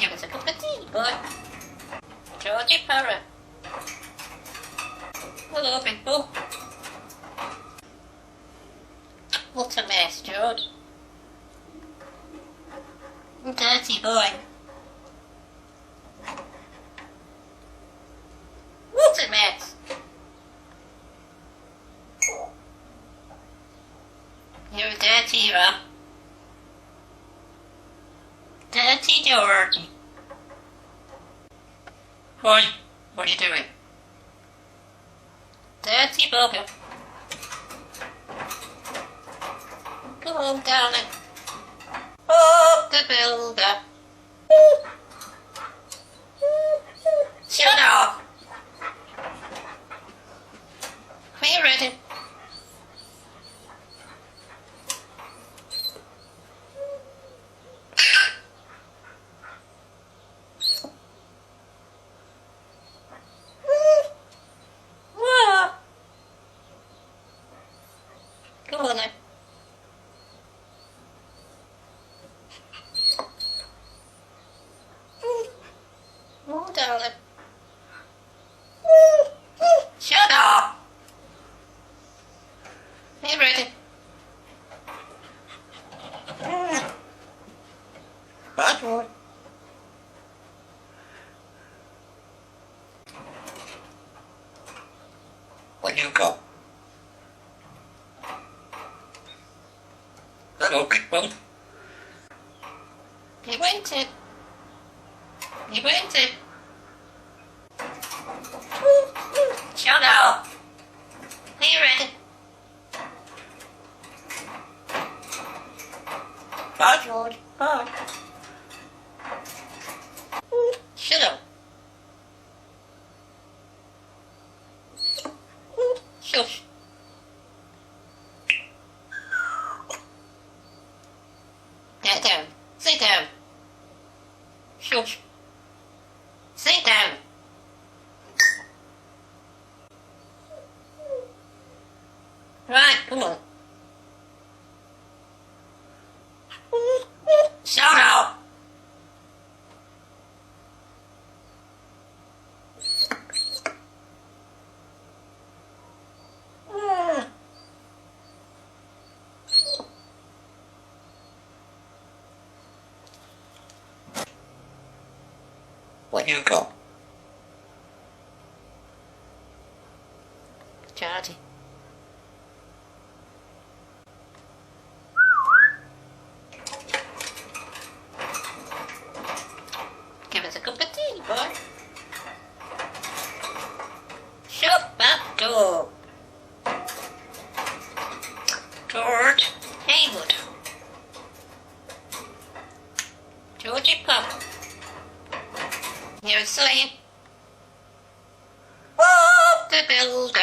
Give us a cup of tea, boy. Georgie Parrot. Hello, big boy. What a mess, George. Dirty boy. What a mess. You're a dirty rat. Dirty Georgie. Boy, what are you doing? Dirty bugger. Come on, darling. Up the builder. Shut up. Are you ready? Come on then. Oh, darling. Shut up. Are you ready? Bad boy. What you got? Hello, big one. He waited. He waited. Shut up. Are you ready? Bye, George. Bye. Shut up. Shush. Get down. Sit down. Shush. Sit down. Right, come on. Shut up. What you got? Georgie. Give us a cup of tea, boy. Shut that door. George Haywood. Georgie Pop. You're a slave. Up the builder.